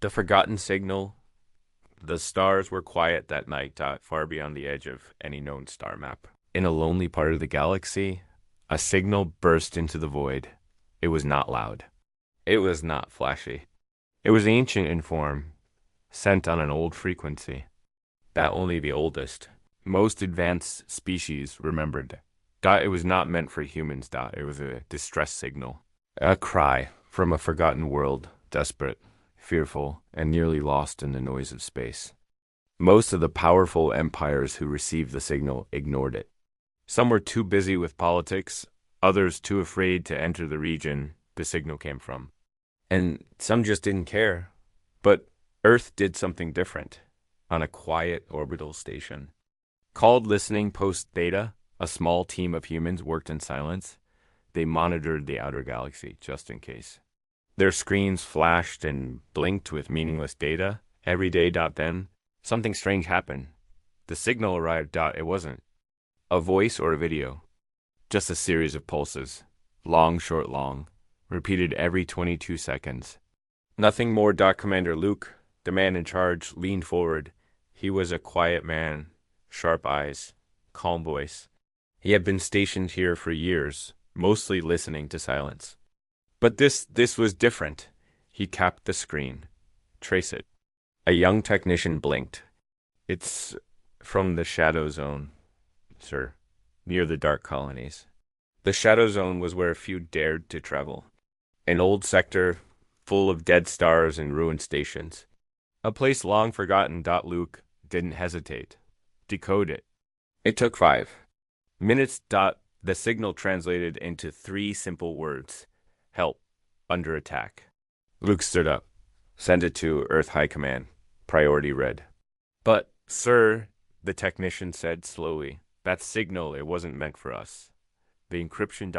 The forgotten signal. The stars were quiet that night, far beyond the edge of any known star map. In a lonely part of the galaxy, a signal burst into the void. It was not loud. It was not flashy. It was ancient in form, sent on an old frequency that only the oldest, most advanced species remembered. It was not meant for humans. It was a distress signal. A cry from a forgotten world, desperate, fearful, and nearly lost in the noise of space. Most of the powerful empires who received the signal ignored it. Some were too busy with politics, others too afraid to enter the region the signal came from. And some just didn't care. But Earth did something different on a quiet orbital station. Called Listening Post Theta, a small team of humans worked in silence. They monitored the outer galaxy just in case. Their screens flashed and blinked with meaningless data. Every day. Then, something strange happened. The signal arrived. It wasn't a voice or a video, just a series of pulses, long, short, long, repeated every 22 seconds. Nothing more. Commander Luke, the man in charge, leaned forward. He was a quiet man, sharp eyes, calm voice. He had been stationed here for years, mostly listening to silence. But this was different. He tapped the screen. Trace it. A young technician blinked. It's from the Shadow Zone, sir, near the Dark Colonies. The Shadow Zone was where few dared to travel. An old sector full of dead stars and ruined stations. A place long forgotten. Luke didn't hesitate. Decode it. It took 5 minutes. The signal translated into 3 simple words. Help. Under attack. Luke stood up. Send it to Earth High Command. Priority red. But, sir, the technician said slowly, that signal, it wasn't meant for us. The encryption ...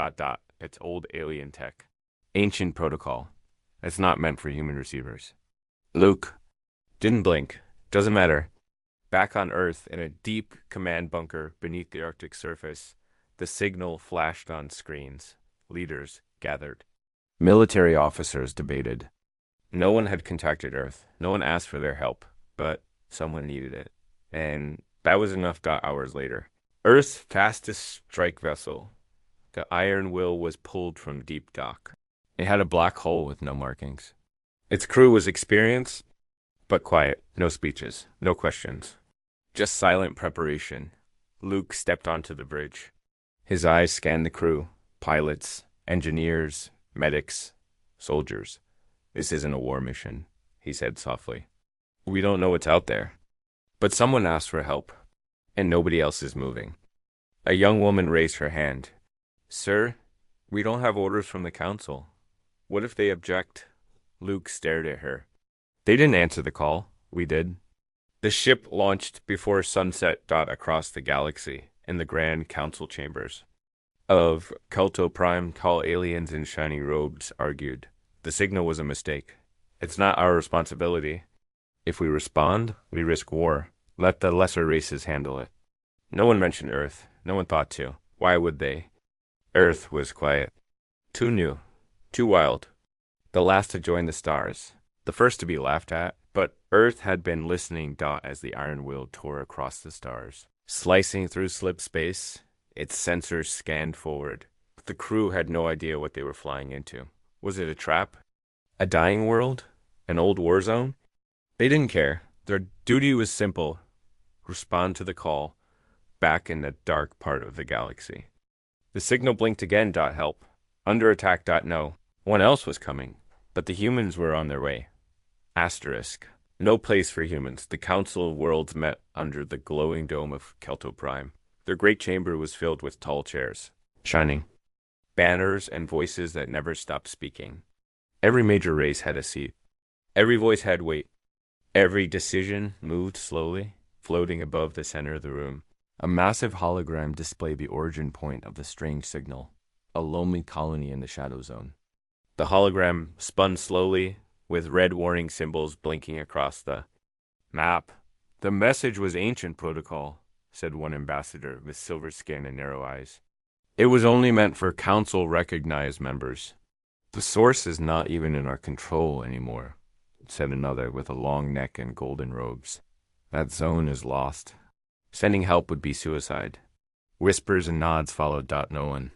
It's old alien tech. Ancient protocol. It's not meant for human receivers. Luke didn't blink. Doesn't matter. Back on Earth, in a deep command bunker beneath the Arctic surface, the signal flashed on screens. Leaders gathered. Military officers debated. No one had contacted Earth. No one asked for their help, but someone needed it. And that was enough. Hours later, Earth's fastest strike vessel, the Iron Will, was pulled from deep dock. It had a black hole with no markings. Its crew was experienced, but quiet. No speeches, no questions. Just silent preparation. Luke stepped onto the bridge. His eyes scanned the crew, pilots, engineers, medics, soldiers. This isn't a war mission, he said softly. We don't know what's out there. But someone asked for help, and nobody else is moving. A young woman raised her hand. Sir, we don't have orders from the council. What if they object? Luke stared at her. They didn't answer the call. We did. The ship launched before sunset. Across the galaxy, in the Grand Council chambers of Kelto Prime, tall aliens in shiny robes argued. The signal was a mistake. It's not our responsibility. If we respond, we risk war. Let the lesser races handle it. No one mentioned Earth. No one thought to. Why would they? Earth was quiet. Too new. Too wild. The last to join the stars. The first to be laughed at. But Earth had been listening. As the Iron Will tore across the stars. Slicing through slip space, its sensors scanned forward. The crew had no idea what they were flying into. Was it a trap? A dying world? An old war zone? They didn't care. Their duty was simple. Respond to the call. Back in the dark part of the galaxy. The signal blinked again. Help. Under attack. No. One else was coming. But the humans were on their way. Asterisk. No place for humans. The Council of Worlds met under the glowing dome of Kelto Prime. Their great chamber was filled with tall chairs. Shining. Banners and voices that never stopped speaking. Every major race had a seat. Every voice had weight. Every decision moved slowly, floating above the center of the room. A massive hologram displayed the origin point of the strange signal, a lonely colony in the Shadow Zone. The hologram spun slowly, with red warning symbols blinking across the map. The message was ancient protocol, said one ambassador with silver skin and narrow eyes. It was only meant for council-recognized members. The source is not even in our control anymore. said another with a long neck and golden robes. That zone is lost. Sending help would be suicide. Whispers and nods followed. No one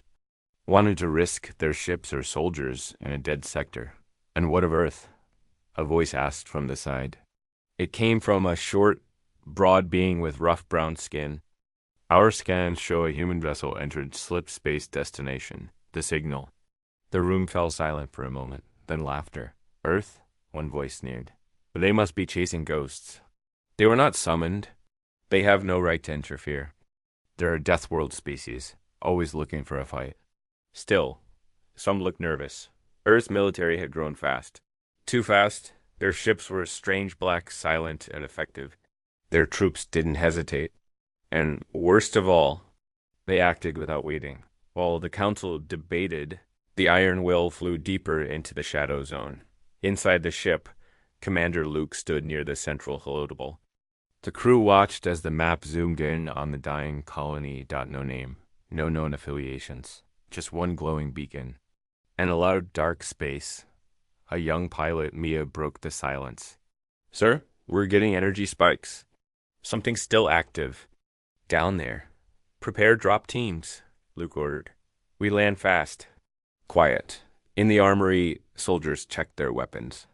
wanted to risk their ships or soldiers in a dead sector. And what of Earth? A voice asked from the side. It came from a short, broad being with rough brown skin. Our scans show a human vessel entered slip space destination. The signal. The room fell silent for a moment, then laughter. Earth? One voice sneered. But they must be chasing ghosts. They were not summoned. They have no right to interfere. They're a death world species, always looking for a fight. Still, some looked nervous. Earth's military had grown fast. Too fast. Their ships were strange black, silent, and effective. Their troops didn't hesitate. And worst of all, they acted without waiting. While the council debated, the Iron Will flew deeper into the shadow zone. Inside the ship, Commander Luke stood near the central holotable. The crew watched as the map zoomed in on the dying colony. No name, no known affiliations, just one glowing beacon. And a loud dark space. A young pilot, Mia, broke the silence. Sir, we're getting energy spikes. Something still active. Down there. Prepare drop teams, Luke ordered. We land fast. Quiet. In the armory, soldiers checked their weapons.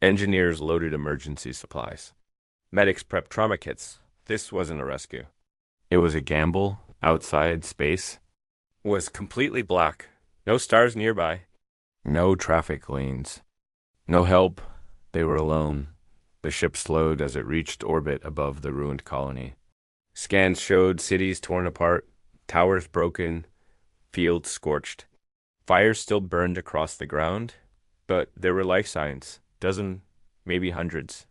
Engineers loaded emergency supplies. Medics prepped trauma kits. This wasn't a rescue. It was a gamble. Outside, space was completely black. No stars nearby. No traffic lanes. No help. They were alone. The ship slowed as it reached orbit above the ruined colony. Scans showed cities torn apart, towers broken, fields scorched. Fires still burned across the ground, but there were life signs. Dozen, maybe hundreds.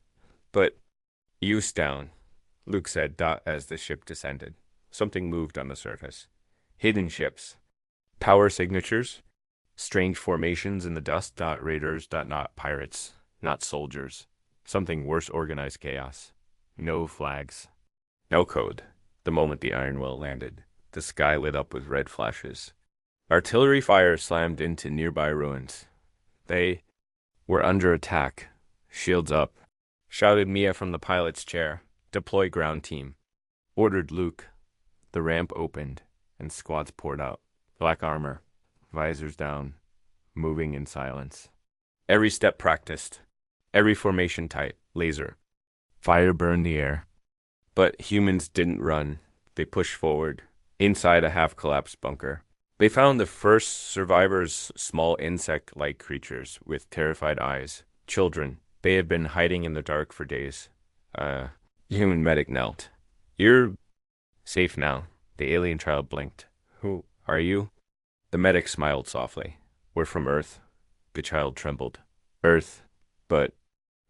But use down, Luke said as the ship descended. Something moved on the surface. Hidden ships. Power signatures. Strange formations in the dust. Raiders. Not pirates. Not soldiers. Something worse, organized chaos. No flags. No code. The moment the Iron Will landed, the sky lit up with red flashes. Artillery fire slammed into nearby ruins. They were under attack. Shields up. Shouted Mia from the pilot's chair. Deploy ground team. Ordered Luke. The ramp opened, and squads poured out. Black armor. Visors down. Moving in silence. Every step practiced. Every formation tight. Laser. Fire burned the air. But humans didn't run. They pushed forward. Inside a half-collapsed bunker. They found the first survivors, small insect-like creatures with terrified eyes. Children. They had been hiding in the dark for days. Human medic knelt. You're safe now. The alien child blinked. Who are you? The medic smiled softly. We're from Earth. The child trembled. Earth. But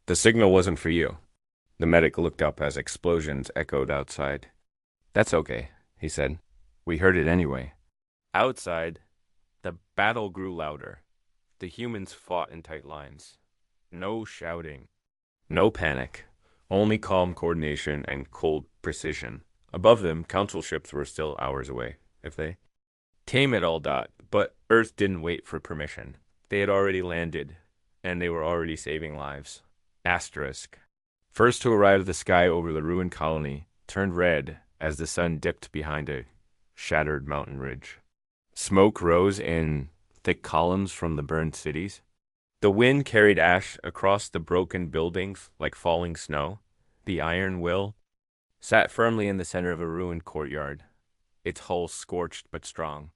the signal wasn't for you. The medic looked up as explosions echoed outside. That's okay, he said. We heard it anyway. Outside, the battle grew louder. The humans fought in tight lines. No shouting. No panic. Only calm coordination and cold precision. Above them, council ships were still hours away, if they came at all. But Earth didn't wait for permission. They had already landed, and they were already saving lives. Asterisk. First to arrive, the sky over the ruined colony turned red as the sun dipped behind a shattered mountain ridge. Smoke rose in thick columns from the burned cities. The wind carried ash across the broken buildings like falling snow. The Iron Will sat firmly in the center of a ruined courtyard, its hull scorched but strong.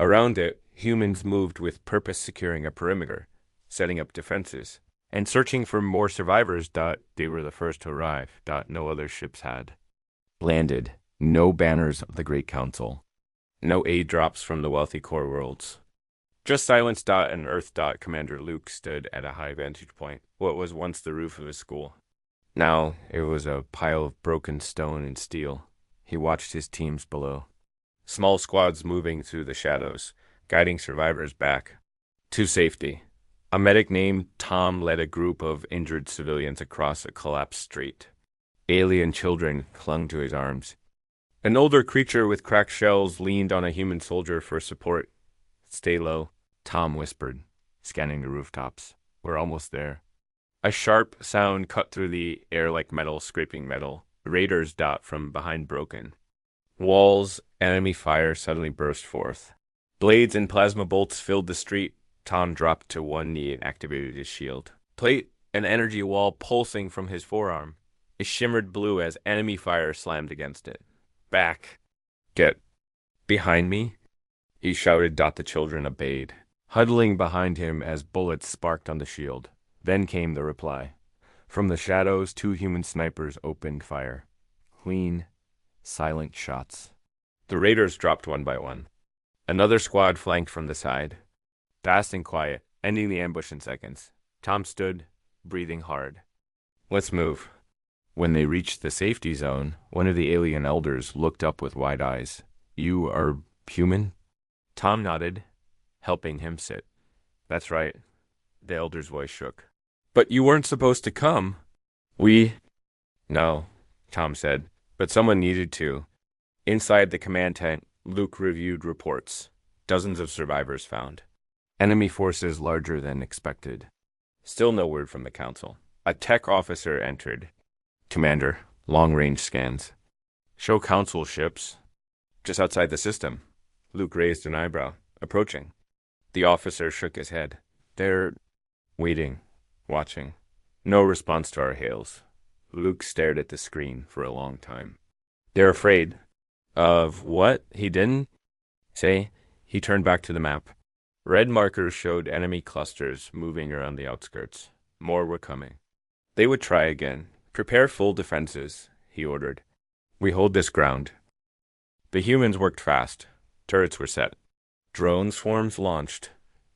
Around it, humans moved with purpose, securing a perimeter, setting up defenses, and searching for more survivors. They were the first to arrive. No other ships had landed. No banners of the Great Council. No aid drops from the wealthy core worlds. Just silence. And Earth. Commander Luke stood at a high vantage point, what was once the roof of his school. Now it was a pile of broken stone and steel. He watched his teams below. Small squads moving through the shadows, guiding survivors back to safety. A medic named Tom led a group of injured civilians across a collapsed street. Alien children clung to his arms. An older creature with cracked shells leaned on a human soldier for support. Stay low, Tom whispered, scanning the rooftops. We're almost there. A sharp sound cut through the air like metal scraping metal. Raiders dot from behind broken. Walls, enemy fire suddenly burst forth. Blades and plasma bolts filled the street. Tom dropped to one knee and activated his shield. Plate an energy wall pulsing from his forearm. It shimmered blue as enemy fire slammed against it. Back. Get behind me, he shouted. The children obeyed, huddling behind him as bullets sparked on the shield. Then came the reply. From the shadows, two human snipers opened fire. Clean, silent shots. The raiders dropped one by one. Another squad flanked from the side. Fast and quiet, ending the ambush in seconds. Tom stood, breathing hard. Let's move. When they reached the safety zone, one of the alien elders looked up with wide eyes. You are human? Tom nodded, helping him sit. That's right. The elder's voice shook. But you weren't supposed to come. No, Tom said, but someone needed to. Inside the command tent, Luke reviewed reports. Dozens of survivors found. Enemy forces larger than expected. Still no word from the council. A tech officer entered. Commander, long-range scans. Show council ships. Just outside the system. Luke raised an eyebrow. Approaching. The officer shook his head. They're waiting, watching. No response to our hails. Luke stared at the screen for a long time. They're afraid. Of what? He didn't say. He turned back to the map. Red markers showed enemy clusters moving around the outskirts. More were coming. They would try again. Prepare full defenses, he ordered. We hold this ground. The humans worked fast. Turrets were set. Drone swarms launched.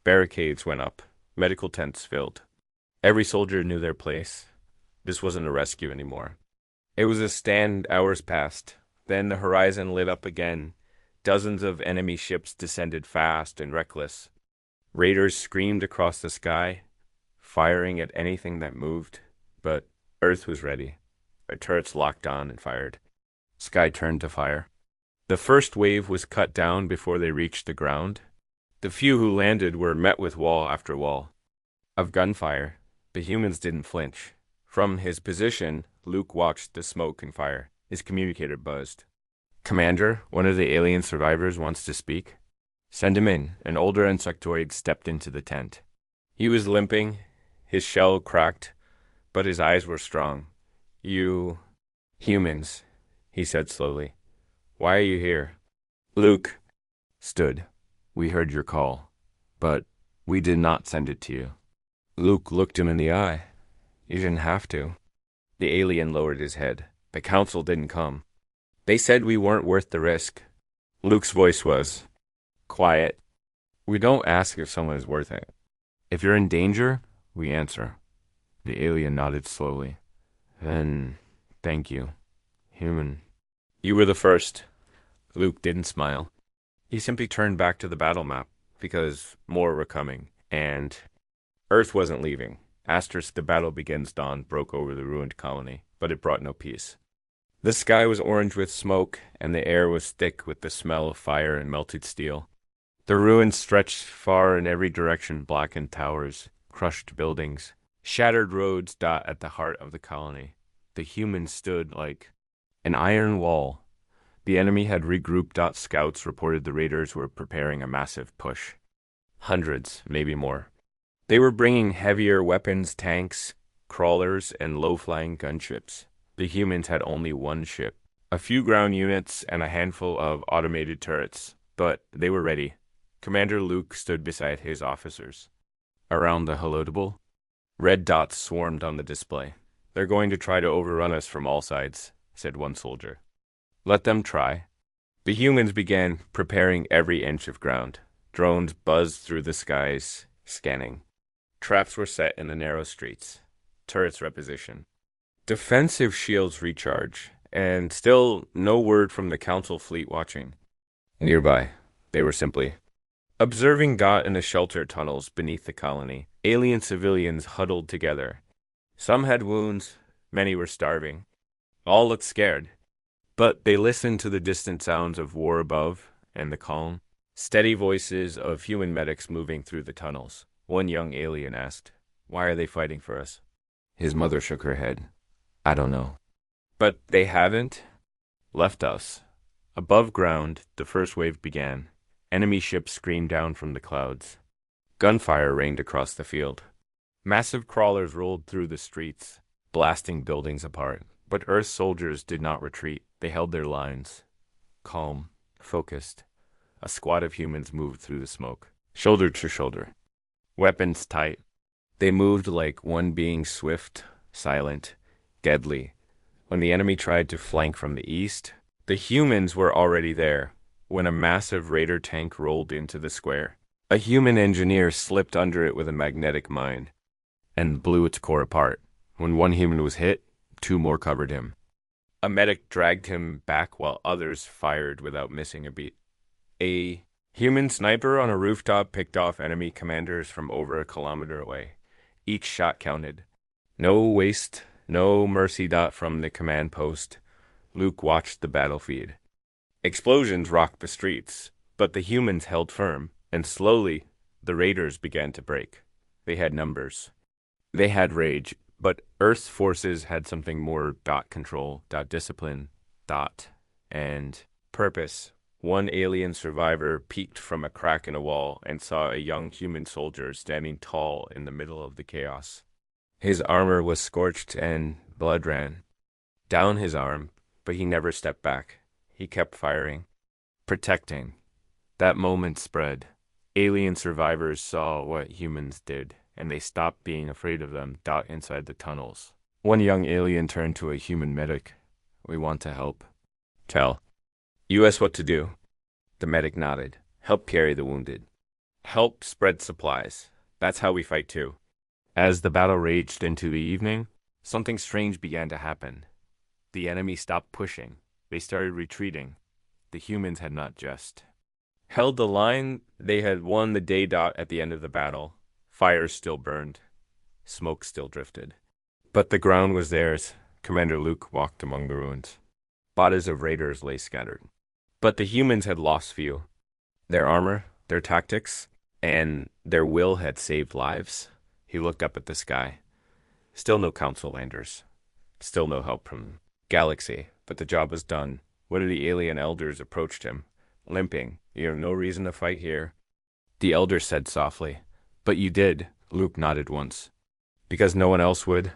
Barricades went up. Medical tents filled. Every soldier knew their place. This wasn't a rescue anymore. It was a stand. Hours passed. Then the horizon lit up again. Dozens of enemy ships descended fast and reckless. Raiders screamed across the sky, firing at anything that moved. But Earth was ready. The turrets locked on and fired. Sky turned to fire. The first wave was cut down before they reached the ground. The few who landed were met with wall after wall of gunfire. The humans didn't flinch. From his position, Luke watched the smoke and fire. His communicator buzzed. Commander, one of the alien survivors wants to speak. Send him in. An older insectoid stepped into the tent. He was limping, his shell cracked, but his eyes were strong. You humans, he said slowly. Why are you here? Luke stood. We heard your call, but we did not send it to you. Luke looked him in the eye. You didn't have to. The alien lowered his head. The council didn't come. They said we weren't worth the risk. Luke's voice was quiet. We don't ask if someone is worth it. If you're in danger, we answer. The alien nodded slowly. Then, thank you, human. You were the first. Luke didn't smile. He simply turned back to the battle map, because more were coming, and Earth wasn't leaving. Asterisk the battle begins dawn broke over the ruined colony, but it brought no peace. The sky was orange with smoke, and the air was thick with the smell of fire and melted steel. The ruins stretched far in every direction, blackened towers, crushed buildings, shattered roads dot at the heart of the colony. The humans stood like an iron wall. The enemy had regrouped. Scouts reported the raiders were preparing a massive push. Hundreds, maybe more. They were bringing heavier weapons, tanks, crawlers, and low-flying gunships. The humans had only one ship, a few ground units, and a handful of automated turrets, but they were ready. Commander Luke stood beside his officers. Around the halotable, red dots swarmed on the display. They're going to try to overrun us from all sides, said one soldier. Let them try. The humans began preparing every inch of ground. Drones buzzed through the skies, scanning. Traps were set in the narrow streets. Turrets reposition. Defensive shields recharge, and still no word from the council fleet watching. Nearby, they were simply observing. In the shelter tunnels beneath the colony, alien civilians huddled together. Some had wounds, many were starving. All looked scared. But they listened to the distant sounds of war above and the calm, steady voices of human medics moving through the tunnels. One young alien asked, Why are they fighting for us? His mother shook her head. I don't know. But they haven't left us. Above ground, the first wave began. Enemy ships screamed down from the clouds. Gunfire rained across the field. Massive crawlers rolled through the streets, blasting buildings apart. But Earth's soldiers did not retreat. They held their lines. Calm, focused. A squad of humans moved through the smoke, shoulder to shoulder, weapons tight. They moved like one being, swift, silent, deadly. When the enemy tried to flank from the east, the humans were already there. When a massive raider tank rolled into the square, a human engineer slipped under it with a magnetic mine and blew its core apart. When one human was hit, two more covered him. A medic dragged him back while others fired without missing a beat. A human sniper on a rooftop picked off enemy commanders from over a kilometer away. Each shot counted. No waste, no mercy. From the command post, Luke watched the battlefield. Explosions rocked the streets, but the humans held firm, and slowly the raiders began to break. They had numbers. They had rage, but Earth's forces had something more. Control, discipline, and purpose. One alien survivor peeked from a crack in a wall and saw a young human soldier standing tall in the middle of the chaos. His armor was scorched and blood ran down his arm, but he never stepped back. He kept firing, protecting. That moment spread. Alien survivors saw what humans did, and they stopped being afraid of them. Inside the tunnels, one young alien turned to a human medic. We want to help. Tell us what to do. The medic nodded. Help carry the wounded. Help spread supplies. That's how we fight too. As the battle raged into the evening, something strange began to happen. The enemy stopped pushing. They started retreating. The humans had not just held the line. They had won the day. At the end of the battle, fires still burned. Smoke still drifted. But the ground was theirs. Commander Luke walked among the ruins. Bodies of raiders lay scattered. But the humans had lost few. Their armor, their tactics, and their will had saved lives. He looked up at the sky. Still no council landers. Still no help from Galaxy. But the job was done. One of the alien elders approached him, limping. You have no reason to fight here. The elder said softly, But you did. Luke nodded once. Because no one else would.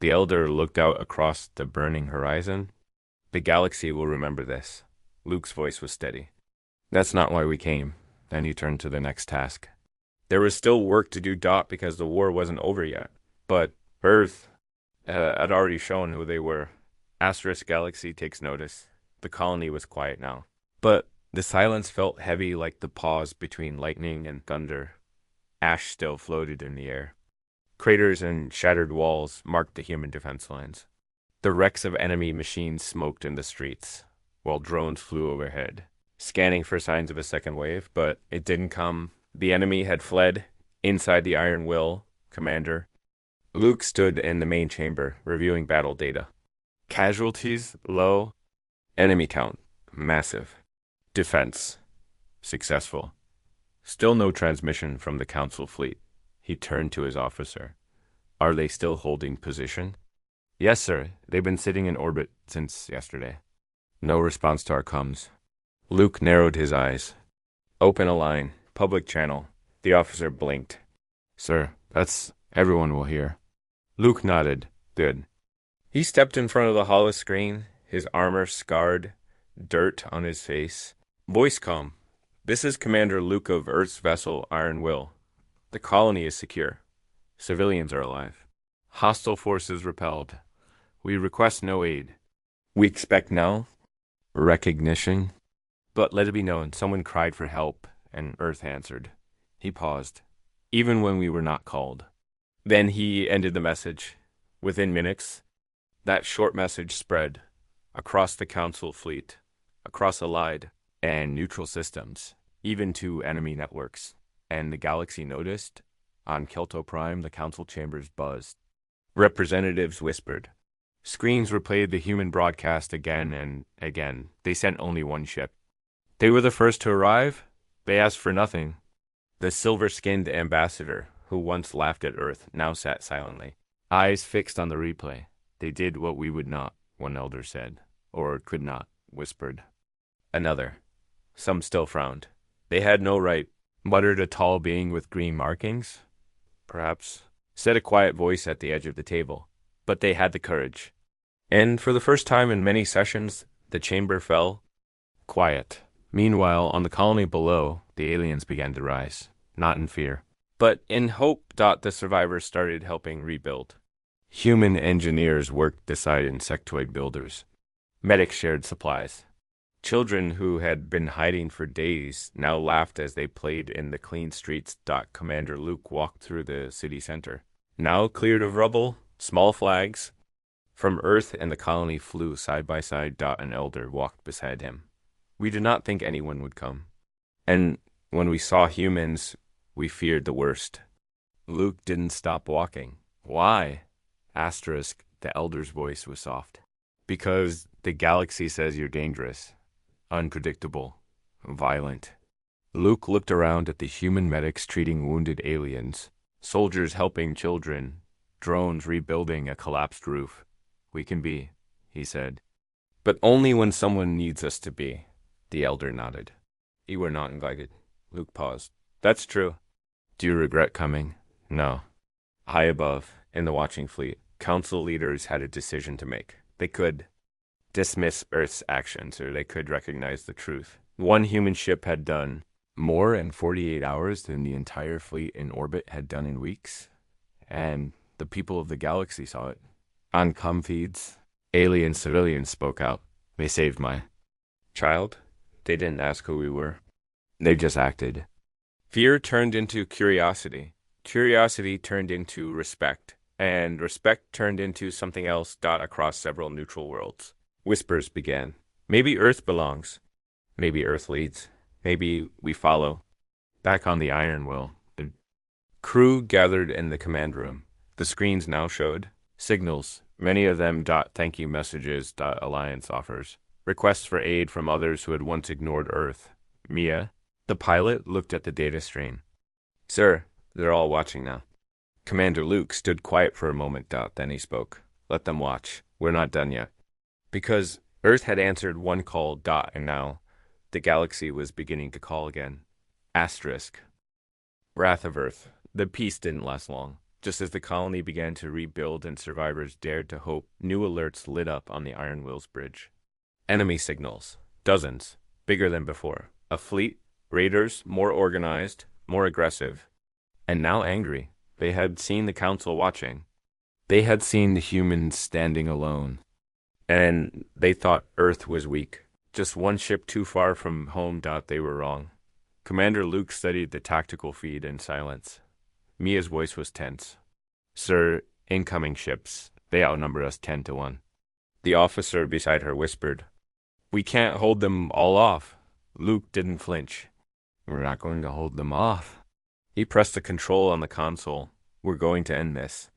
The elder looked out across the burning horizon. The galaxy will remember this. Luke's voice was steady. That's not why we came. Then he turned to the next task. There was still work to do. Because the war wasn't over yet. But Earth had already shown who they were. Asterisk Galaxy takes notice. The colony was quiet now. But the silence felt heavy, like the pause between lightning and thunder. Ash still floated in the air. Craters and shattered walls marked the human defense lines. The wrecks of enemy machines smoked in the streets, while drones flew overhead, scanning for signs of a second wave, but it didn't come. The enemy had fled. Inside the Iron Will, Commander Luke stood in the main chamber, reviewing battle data. Casualties, low. Enemy count, massive. Defense, successful. Still no transmission from the Council fleet. He turned to his officer. Are they still holding position? Yes, sir. They've been sitting in orbit since yesterday. No response to our comms. Luke narrowed his eyes. Open a line. Public channel. The officer blinked. Sir, that's everyone will hear. Luke nodded. Good. He stepped in front of the holo screen, his armor scarred, dirt on his face. Voice calm. This is Commander Luke of Earth's vessel, Iron Will. The colony is secure. Civilians are alive. Hostile forces repelled. We request no aid. We expect no recognition. But let it be known, someone cried for help, and Earth answered. He paused, even when we were not called. Then he ended the message. Within minutes, that short message spread across the Council fleet, across Allied and neutral systems, even to enemy networks. And the galaxy noticed. On Kelto Prime, the Council chambers buzzed. Representatives whispered. Screens replayed the human broadcast again and again. They sent only one ship. They were the first to arrive. They asked for nothing. The silver-skinned ambassador, who once laughed at Earth, now sat silently. Eyes fixed on the replay. They did what we would not, one elder said, or could not, whispered. Another. Some still frowned. They had no right, muttered a tall being with green markings. Perhaps, said a quiet voice at the edge of the table. But they had the courage. And for the first time in many sessions, the chamber fell quiet. Meanwhile, on the colony below, the aliens began to rise, not in fear, but in hope. The survivors started helping rebuild. Human engineers worked beside insectoid builders. Medics shared supplies. Children who had been hiding for days now laughed as they played in the clean streets. Commander Luke walked through the city center. Now cleared of rubble, small flags. From Earth and the colony flew side by side. An elder walked beside him. We did not think anyone would come. And when we saw humans, we feared the worst. Luke didn't stop walking. Why? Asterisk, the elder's voice was soft. Because the galaxy says you're dangerous, unpredictable, violent. Luke looked around at the human medics treating wounded aliens, soldiers helping children, drones rebuilding a collapsed roof. We can be, he said. But only when someone needs us to be. The elder nodded. You were not invited. Luke paused. That's true. Do you regret coming? No. High above, in the watching fleet, council leaders had a decision to make. They could dismiss Earth's actions, or they could recognize the truth. One human ship had done more in 48 hours than the entire fleet in orbit had done in weeks. And the people of the galaxy saw it. On comm feeds, alien civilians spoke out. They saved my child. They didn't ask who we were. They just acted. Fear turned into curiosity. Curiosity turned into respect. And respect turned into something else. Across several neutral worlds. Whispers began. Maybe Earth belongs. Maybe Earth leads. Maybe we follow. Back on the Iron Will, the crew gathered in the command room. The screens now showed signals, many of them. Thank you messages. Alliance offers. Requests for aid from others who had once ignored Earth. Mia, the pilot, looked at the data stream. Sir, they're all watching now. Commander Luke stood quiet for a moment. Then he spoke. Let them watch. We're not done yet. Because Earth had answered one call. And now the galaxy was beginning to call again. Asterisk. Wrath of Earth. The peace didn't last long. Just as the colony began to rebuild and survivors dared to hope, new alerts lit up on the Iron Will's bridge. Enemy signals. Dozens. Bigger than before. A fleet. Raiders. More organized. More aggressive. And now angry. They had seen the council watching. They had seen the humans standing alone. And they thought Earth was weak. Just one ship too far from home. They were wrong. Commander Luke studied the tactical feed in silence. Mia's voice was tense. Sir, incoming ships. They outnumber us 10-1. The officer beside her whispered. We can't hold them all off. Luke didn't flinch. We're not going to hold them off. He pressed the control on the console. We're going to end this.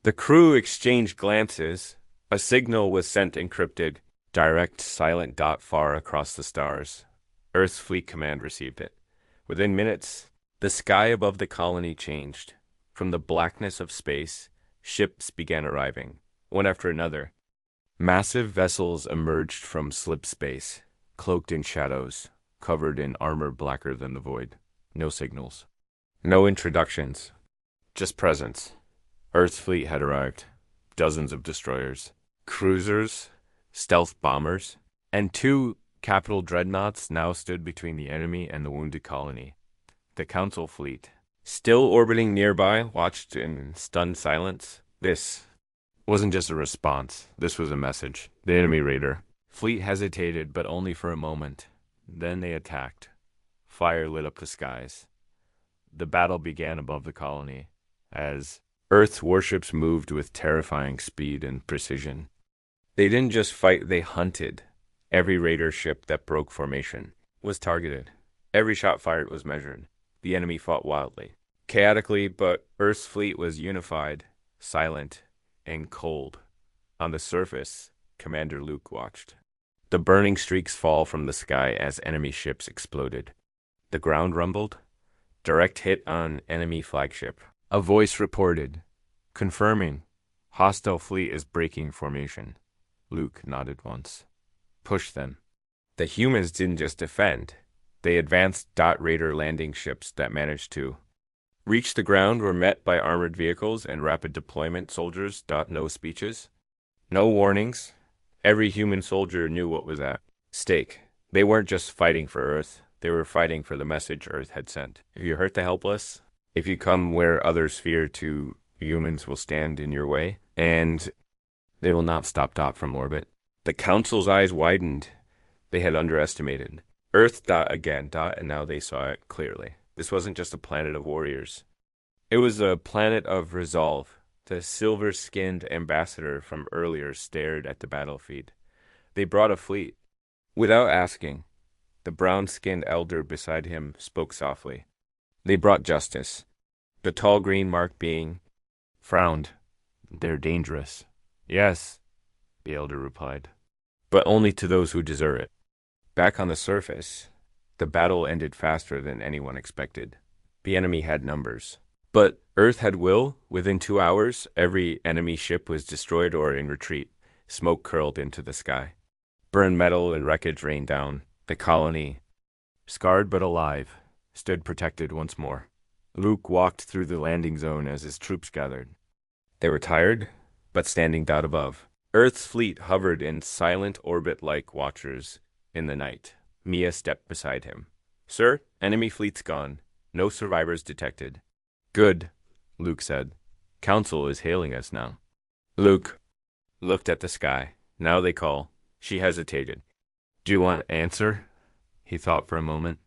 The crew exchanged glances. A signal was sent encrypted. Direct, silent. Far across the stars. Earth's Fleet Command received it. Within minutes, the sky above the colony changed. From the blackness of space, ships began arriving, one after another. Massive vessels emerged from slip space, cloaked in shadows, covered in armor blacker than the void. No signals. No introductions. Just presence. Earth's fleet had arrived. Dozens of destroyers, cruisers, stealth bombers, and 2 capital dreadnoughts now stood between the enemy and the wounded colony. The council fleet, still orbiting nearby, watched in stunned silence. This wasn't just a response. This was a message. The enemy raider. Fleet hesitated, but only for a moment. Then they attacked. Fire lit up the skies. The battle began above the colony, as Earth's warships moved with terrifying speed and precision. They didn't just fight, they hunted. Every raider ship that broke formation was targeted. Every shot fired was measured. The enemy fought wildly, chaotically, but Earth's fleet was unified, silent, and cold. On the surface, Commander Luke watched. The burning streaks fall from the sky as enemy ships exploded. The ground rumbled. Direct hit on enemy flagship. A voice reported, confirming, Hostile fleet is breaking formation. Luke nodded once. Push them. The humans didn't just defend. They advanced Raider landing ships that managed to reach the ground, were met by armored vehicles and rapid deployment soldiers. No speeches. No warnings. Every human soldier knew what was at stake. They weren't just fighting for Earth. They were fighting for the message Earth had sent. If you hurt the helpless, if you come where others fear to, humans will stand in your way, and they will not stop from orbit. The Council's eyes widened. They had underestimated Earth. Again, and now they saw it clearly. This wasn't just a planet of warriors. It was a planet of resolve. The silver-skinned ambassador from earlier stared at the battlefield. They brought a fleet. Without asking, the brown-skinned elder beside him spoke softly. They brought justice. The tall green-marked being frowned. They're dangerous. Yes, the elder replied, but only to those who deserve it. Back on the surface, the battle ended faster than anyone expected. The enemy had numbers. But Earth had will. Within 2 hours, every enemy ship was destroyed or in retreat. Smoke curled into the sky. Burned metal and wreckage rained down. The colony, scarred but alive, stood protected once more. Luke walked through the landing zone as his troops gathered. They were tired, but standing above. Earth's fleet hovered in silent orbit like watchers in the night. Mia stepped beside him. Sir, enemy fleet's gone. No survivors detected. Good, Luke said. Council is hailing us now. Luke looked at the sky. Now they call. She hesitated. Do you want to answer? He thought for a moment,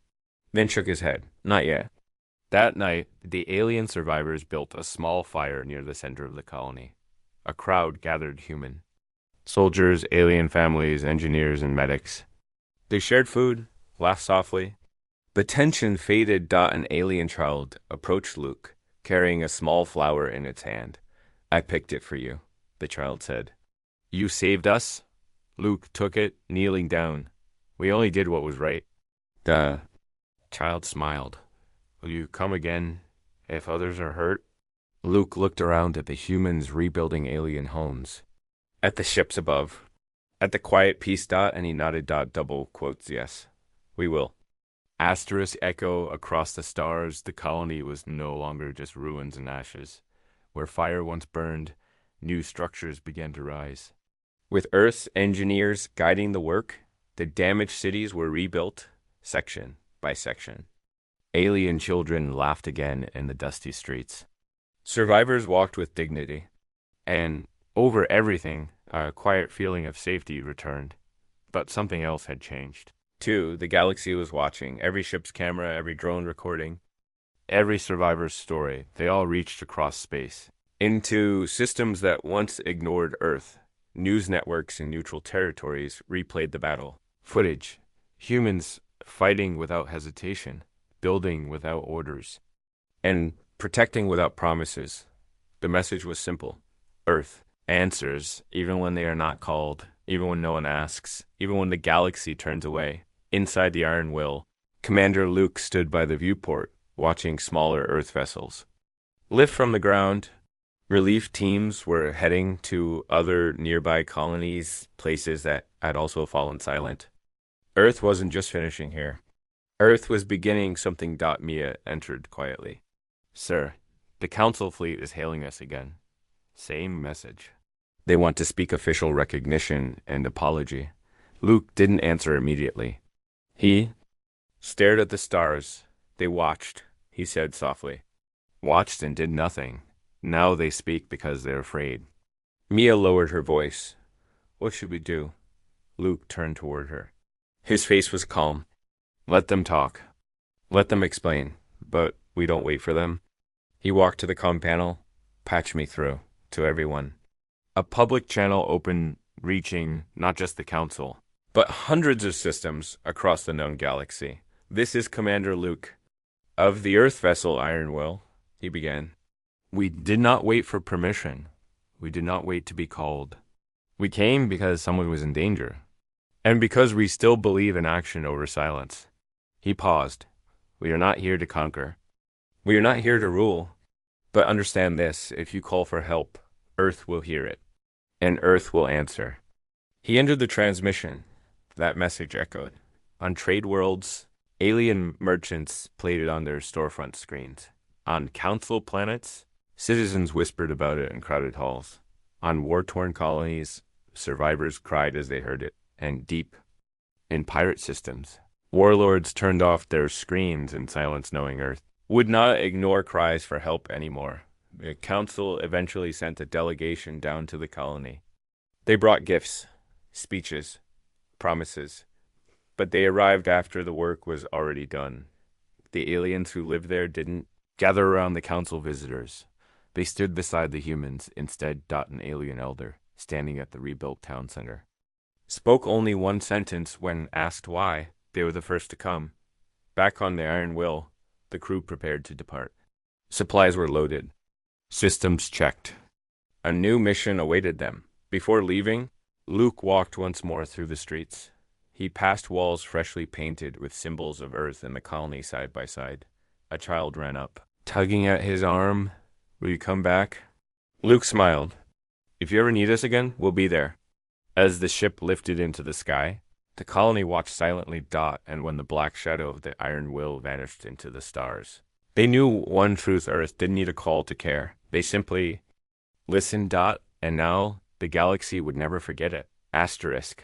then shook his head. Not yet. That night, the alien survivors built a small fire near the center of the colony. A crowd gathered human. Soldiers, alien families, engineers, and medics. They shared food, laughed softly. The tension faded. An alien child approached Luke, carrying a small flower in its hand. I picked it for you, the child said. You saved us? Luke took it, kneeling down. We only did what was right. The child smiled. Will you come again if others are hurt? Luke looked around at the humans rebuilding alien homes, at the ships above, at the quiet peace. And he nodded. Double quotes, yes, we will. Asterisk echo across the stars. The colony was no longer just ruins and ashes. Where fire once burned, new structures began to rise. With Earth's engineers guiding the work, the damaged cities were rebuilt, section by section. Alien children laughed again in the dusty streets. Survivors walked with dignity, and over everything, a quiet feeling of safety returned. But something else had changed. Too, the galaxy was watching, every ship's camera, every drone recording, every survivor's story. They all reached across space, into systems that once ignored Earth. News networks in neutral territories replayed the battle. Footage. Humans fighting without hesitation, building without orders, and protecting without promises. The message was simple. Earth answers, even when they are not called, even when no one asks, even when the galaxy turns away. Inside the Iron Will, Commander Luke stood by the viewport, watching smaller Earth vessels lift from the ground. Relief teams were heading to other nearby colonies, places that had also fallen silent. Earth wasn't just finishing here. Earth was beginning something. Mia entered quietly. Sir, the Council fleet is hailing us again. Same message. They want to speak official recognition and apology. Luke didn't answer immediately. He stared at the stars. They watched, he said softly. Watched and did nothing. Now they speak because they're afraid. Mia lowered her voice. What should we do? Luke turned toward her. His face was calm. Let them talk. Let them explain. But we don't wait for them. He walked to the comm panel. Patch me through. To everyone. A public channel opened, reaching not just the Council, but hundreds of systems across the known galaxy. This is Commander Luke. Of the Earth vessel Iron Will, he began. We did not wait for permission. We did not wait to be called. We came because someone was in danger. And because we still believe in action over silence. He paused. We are not here to conquer. We are not here to rule. But understand this, if you call for help, Earth will hear it, and Earth will answer. He entered the transmission. That message echoed. On trade worlds, alien merchants played it on their storefront screens. On council planets, citizens whispered about it in crowded halls. On war-torn colonies, survivors cried as they heard it. And deep in pirate systems, warlords turned off their screens in silence, knowing Earth would not ignore cries for help anymore. The council eventually sent a delegation down to the colony. They brought gifts, speeches, promises, but they arrived after the work was already done. The aliens who lived there didn't gather around the council visitors. They stood beside the humans, instead. An alien elder, standing at the rebuilt town center, spoke only one sentence when asked why. They were the first to come. Back on the Iron Will, the crew prepared to depart. Supplies were loaded. Systems checked. A new mission awaited them. Before leaving, Luke walked once more through the streets. He passed walls freshly painted with symbols of Earth and the colony side by side. A child ran up, tugging at his arm. Will you come back? Luke smiled. If you ever need us again, we'll be there. As the ship lifted into the sky, the colony watched silently. And when the black shadow of the Iron Will vanished into the stars, they knew one truth: Earth didn't need a call to care. They simply listened. And now the galaxy would never forget it. Asterisk.